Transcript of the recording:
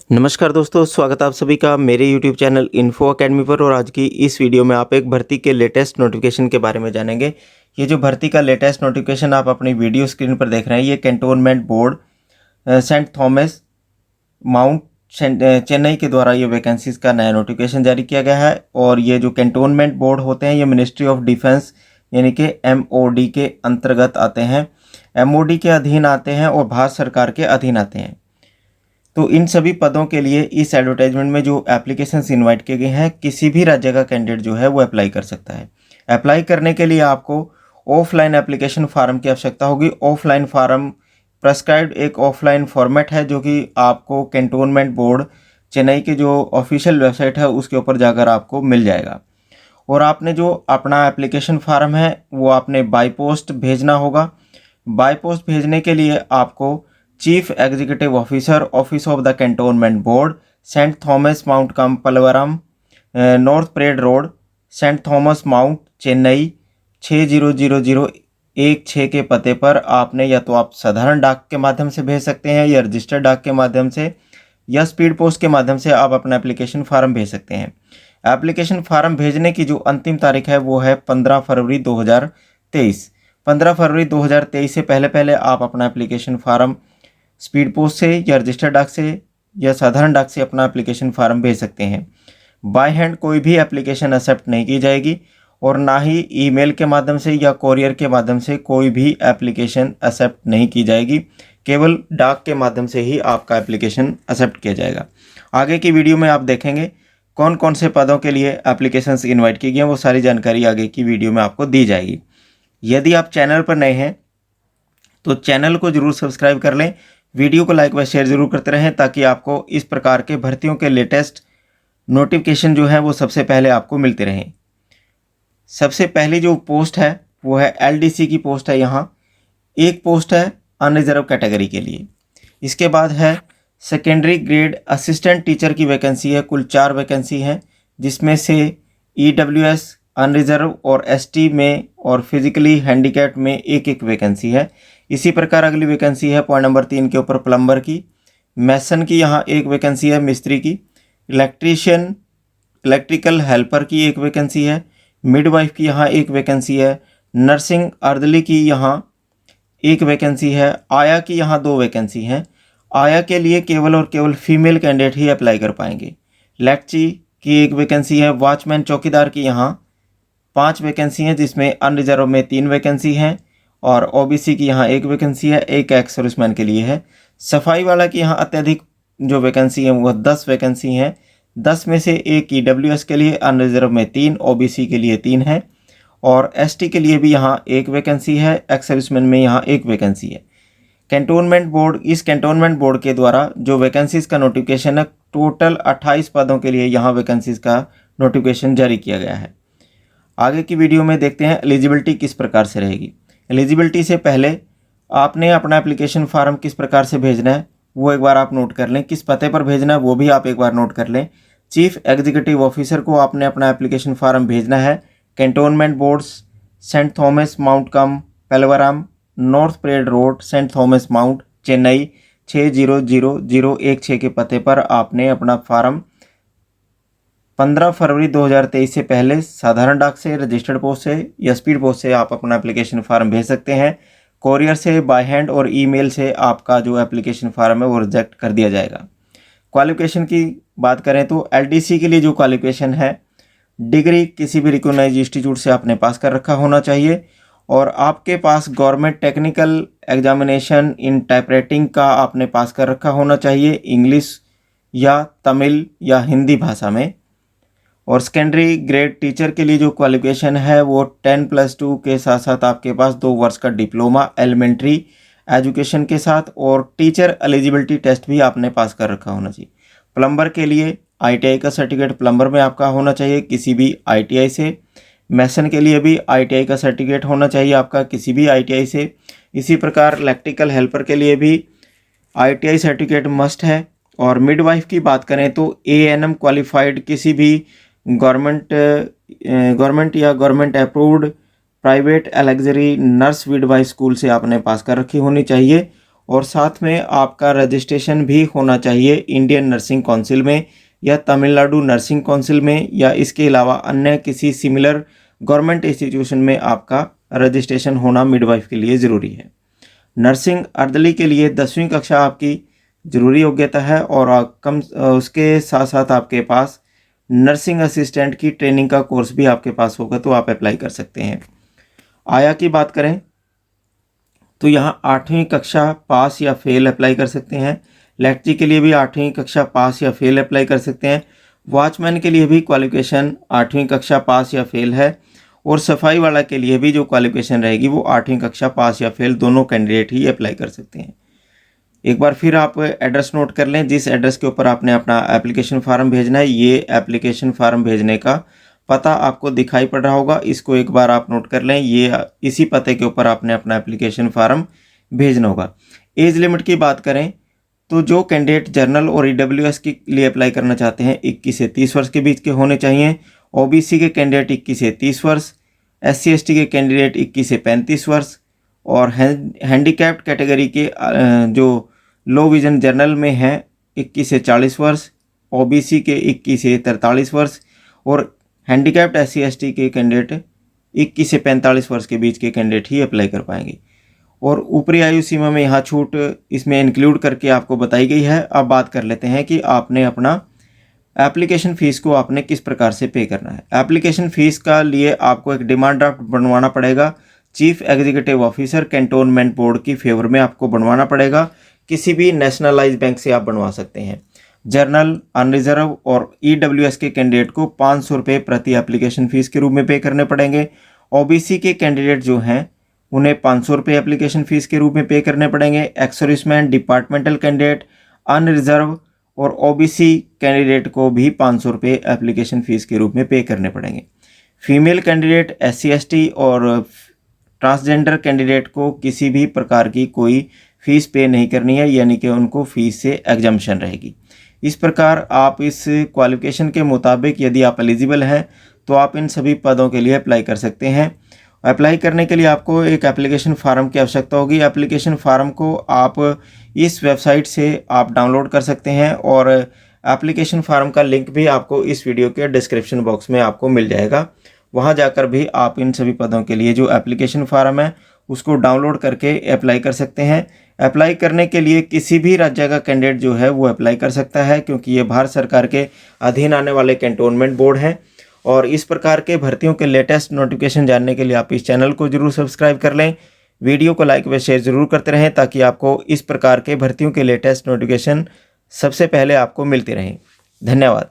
नमस्कार दोस्तों, स्वागत है आप सभी का मेरे YouTube चैनल इन्फो अकेडमी पर। और आज की इस वीडियो में आप एक भर्ती के लेटेस्ट नोटिफिकेशन के बारे में जानेंगे। ये जो भर्ती का लेटेस्ट नोटिफिकेशन आप अपनी वीडियो स्क्रीन पर देख रहे हैं, ये cantonment board Saint Thomas mount Chennai के द्वारा ये वैकेंसीज़ का नया नोटिफिकेशन जारी किया गया है। और ये जो कैंटोनमेंट बोर्ड होते हैं, ये मिनिस्ट्री ऑफ डिफेंस यानी कि MOD के अंतर्गत आते हैं, MOD के अधीन आते हैं और भारत सरकार के अधीन आते हैं। तो इन सभी पदों के लिए इस एडवर्टाइजमेंट में जो एप्लीकेशंस इनवाइट किए गए हैं, किसी भी राज्य का कैंडिडेट जो है वो अप्लाई कर सकता है। अप्लाई करने के लिए आपको ऑफलाइन एप्लीकेशन फार्म की आवश्यकता होगी। ऑफलाइन फार्म प्रेस्क्राइब्ड एक ऑफलाइन फॉर्मेट है जो कि आपको कैंटोनमेंट बोर्ड चेन्नई के जो ऑफिशियल वेबसाइट है उसके ऊपर जाकर आपको मिल जाएगा। और आपने जो अपना एप्लीकेशन फार्म है वो आपने बाय पोस्ट भेजना होगा। बाय पोस्ट भेजने के लिए आपको chief executive officer office of the cantonment board Saint Thomas Mount cum Pallavaram North Parade Road Saint Thomas mount Chennai 600016 के पते पर आपने या तो आप साधारण डाक के माध्यम से भेज सकते हैं या रजिस्टर्ड डाक के माध्यम से या स्पीड पोस्ट के माध्यम से आप अपना एप्लीकेशन फार्म भेज सकते हैं। एप्लीकेशन फार्म भेजने की जो अंतिम तारीख है वो है 15 फरवरी 2023। 15 फरवरी 2023 से पहले आप अपना एप्लीकेशन फार्म स्पीड पोस्ट से या रजिस्टर्ड डाक से या साधारण डाक से अपना एप्लीकेशन फार्म भेज सकते हैं। बाय हैंड कोई भी एप्लीकेशन एक्सेप्ट नहीं की जाएगी और ना ही ईमेल के माध्यम से या कोरियर के माध्यम से कोई भी एप्लीकेशन एक्सेप्ट नहीं की जाएगी। केवल डाक के माध्यम से ही आपका एप्लीकेशन एक्सेप्ट किया जाएगा। आगे की वीडियो में आप देखेंगे कौन कौन से पदों के लिए एप्लीकेशंस इनवाइट की गई हैं, वो सारी जानकारी आगे की वीडियो में आपको दी जाएगी। यदि आप चैनल पर नए हैं तो चैनल को जरूर सब्सक्राइब कर लें, वीडियो को लाइक व शेयर जरूर करते रहें ताकि आपको इस प्रकार के भर्तियों के लेटेस्ट नोटिफिकेशन जो है वो सबसे पहले आपको मिलते रहें। सबसे पहली जो पोस्ट है वो है LDC की पोस्ट है। यहाँ एक पोस्ट है अनरिजर्व कैटेगरी के लिए। इसके बाद है सेकेंडरी ग्रेड असिस्टेंट टीचर की वैकेंसी है। कुल 4 वैकेंसी हैं जिसमें से EWS अनरिजर्व और ST में और फिजिकली हैंडीकैप्ड में एक एक वैकेंसी है। इसी प्रकार अगली वैकेंसी है पॉइंट नंबर 3 के ऊपर प्लम्बर की, मैसन की यहाँ एक वैकेंसी है, मिस्त्री की, इलेक्ट्रीशियन इलेक्ट्रिकल हेल्पर की एक वैकेंसी है, मिडवाइफ की यहाँ एक वैकेंसी है, नर्सिंग अर्दली की यहाँ एक वैकेंसी है, आया की यहाँ 2 वैकेंसी हैं। आया के लिए केवल और केवल फीमेल कैंडिडेट ही अप्लाई कर पाएंगे। लेक्ची की एक वैकेंसी है, वॉचमैन चौकीदार की यहाँ 5 वैकेंसी हैं जिसमें अनरिजर्व में 3 वैकेंसी हैं और OBC की यहाँ एक वैकेंसी है, एक एक्स सर्विसमैन के लिए है। सफाई वाला की यहाँ अत्यधिक जो वैकेंसी है वो 10 वैकेंसी हैं। 10 में से एक EWS के लिए, अनरिजर्व में 3, OBC के लिए 3 है और ST के लिए भी यहाँ एक वैकेंसी है, एक्स सर्विसमैन में यहाँ एक वैकेंसी है। कैंटोनमेंट बोर्ड इस कैंटोनमेंट बोर्ड के द्वारा जो वैकेंसीज़ का नोटिफिकेशन है, टोटल 28 पदों के लिए यहाँ वैकेंसीज़ का नोटिफिकेशन जारी किया गया है। आगे की वीडियो में देखते हैं एलिजिबिलिटी किस प्रकार से रहेगी। एलिजिबिलिटी से पहले आपने अपना एप्लीकेशन फार्म किस प्रकार से भेजना है वो एक बार आप नोट कर लें। किस पते पर भेजना है वो भी आप एक बार नोट कर लें। चीफ एग्जीक्यूटिव ऑफिसर को आपने अपना एप्लीकेशन फार्म भेजना है cantonment boards Saint Thomas Mount cum Pallavaram North Parade Road Saint Thomas mount Chennai 600016 के पते पर आपने अपना फार्म 15 फरवरी 2023 से पहले साधारण डाक से, रजिस्टर्ड पोस्ट से या स्पीड पोस्ट से आप अपना एप्लीकेशन फार्म भेज सकते हैं। कोरियर से, बाय हैंड और ईमेल से आपका जो एप्लीकेशन फार्म है वो रिजेक्ट कर दिया जाएगा। क्वालिफिकेशन की बात करें तो LDC के लिए जो क्वालिफिकेशन है, डिग्री किसी भी रिकॉग्नाइज्ड इंस्टीट्यूट से आपने पास कर रखा होना चाहिए और आपके पास government technical examination in typewriting का आपने पास कर रखा होना चाहिए, इंग्लिश या तमिल या हिंदी भाषा में। और सेकेंडरी ग्रेड टीचर के लिए जो क्वालिफिकेशन है वो 10+2 के साथ साथ आपके पास 2 वर्ष का डिप्लोमा एलिमेंट्री एजुकेशन के साथ और टीचर एलिजिबिलिटी टेस्ट भी आपने पास कर रखा होना चाहिए। प्लम्बर के लिए ITI का सर्टिफिकेट प्लम्बर में आपका होना चाहिए किसी भी ITI से। मैसन के लिए भी ITI का सर्टिफिकेट होना चाहिए आपका किसी भी ITI से। इसी प्रकार इलेक्ट्रिकल हेल्पर के लिए भी ITI सर्टिफिकेट मस्ट है। और मिडवाइफ की बात करें तो ANM क्वालिफाइड किसी भी गवर्नमेंट या government approved private auxiliary nurse midwife school से आपने पास कर रखी होनी चाहिए और साथ में आपका रजिस्ट्रेशन भी होना चाहिए इंडियन नर्सिंग काउंसिल में या तमिलनाडु नर्सिंग काउंसिल में या इसके अलावा अन्य किसी सिमिलर गवर्नमेंट इंस्टीट्यूशन में आपका रजिस्ट्रेशन होना मिडवाइफ के लिए ज़रूरी है। नर्सिंग अर्दली के लिए 10वीं कक्षा आपकी ज़रूरी योग्यता है और उसके साथ साथ आपके पास नर्सिंग असिस्टेंट की ट्रेनिंग का कोर्स भी आपके पास होगा तो आप अप्लाई कर सकते हैं। आया की बात करें तो यहाँ 8वीं कक्षा पास या फेल अप्लाई कर सकते हैं। लेक्ची के लिए भी 8वीं कक्षा पास या फेल अप्लाई कर सकते हैं। वॉचमैन के लिए भी क्वालिफिकेशन 8वीं कक्षा पास या फेल है और सफाई वाला के लिए भी जो क्वालिफिकेशन रहेगी वो 8वीं कक्षा पास या फेल दोनों कैंडिडेट ही अप्लाई कर सकते हैं। एक बार फिर आप एड्रेस नोट कर लें जिस एड्रेस के ऊपर आपने अपना एप्लीकेशन फार्म भेजना है। ये एप्लीकेशन फार्म भेजने का पता आपको दिखाई पड़ रहा होगा, इसको एक बार आप नोट कर लें। ये इसी पते के ऊपर आपने अपना एप्लीकेशन फार्म भेजना होगा। एज लिमिट की बात करें तो जो कैंडिडेट जर्नल और ईडब्ल्यूएस के लिए अप्लाई करना चाहते हैं 21 से 30 वर्ष के बीच के होने चाहिए। ओबीसी के कैंडिडेट 21 से 30 वर्ष, एससी एसटी के कैंडिडेट 21 से 35 वर्ष और हैंडीकैप्ड कैटेगरी के जो लो विजन जर्नल में हैं 21 से 40 वर्ष, ओबीसी के 21 से 43 वर्ष और हैंडीकैप्ड एससी एसटी के कैंडिडेट 21 से 45 वर्ष के बीच के कैंडिडेट ही अप्लाई कर पाएंगे। और ऊपरी आयु सीमा में यहाँ छूट इसमें इंक्लूड करके आपको बताई गई है। अब बात कर लेते हैं कि आपने अपना एप्लीकेशन फ़ीस को आपने किस प्रकार से पे करना है। एप्लीकेशन फ़ीस का लिए आपको एक डिमांड ड्राफ्ट बनवाना पड़ेगा। Chief executive officer cantonment board की फेवर में आपको बनवाना पड़ेगा। किसी भी नेशनलाइज बैंक से आप बनवा सकते हैं। जर्नल, अनरिजर्व और ईडब्ल्यूएस के कैंडिडेट को 500 रुपये प्रति एप्लीकेशन फ़ीस के रूप में पे करने पड़ेंगे। ओबीसी के कैंडिडेट जो हैं उन्हें 500 रुपये एप्लीकेशन फ़ीस के रूप में पे करने पड़ेंगे। Ex serviceman, departmental candidate, unreserve और ओबीसी कैंडिडेट को भी 500 रुपये एप्लीकेशन फ़ीस के रूप में पे करने पड़ेंगे। फीमेल कैंडिडेट, एससी एसटी और ट्रांसजेंडर कैंडिडेट को किसी भी प्रकार की कोई फ़ीस पे नहीं करनी है, यानी कि उनको फ़ीस से एग्जम्पशन रहेगी। इस प्रकार आप इस क्वालिफिकेशन के मुताबिक यदि आप एलिजिबल हैं तो आप इन सभी पदों के लिए अप्लाई कर सकते हैं। अप्लाई करने के लिए आपको एक एप्लीकेशन फार्म की आवश्यकता होगी। एप्लीकेशन फार्म को आप इस वेबसाइट से आप डाउनलोड कर सकते हैं और एप्लीकेशन फार्म का लिंक भी आपको इस वीडियो के डिस्क्रिप्शन बॉक्स में आपको मिल जाएगा। वहां जाकर भी आप इन सभी पदों के लिए जो एप्लीकेशन फार्म है उसको डाउनलोड करके अप्लाई कर सकते हैं। अप्लाई करने के लिए किसी भी राज्य का कैंडिडेट जो है वो अप्लाई कर सकता है, क्योंकि ये भारत सरकार के अधीन आने वाले कैंटोनमेंट बोर्ड हैं। और इस प्रकार के भर्तियों के लेटेस्ट नोटिफिकेशन जानने के लिए आप इस चैनल को जरूर सब्सक्राइब कर लें। वीडियो को लाइक व शेयर जरूर करते रहें ताकि आपको इस प्रकार के भर्तियों के लेटेस्ट नोटिफिकेशन सबसे पहले आपको मिलते रहें। धन्यवाद।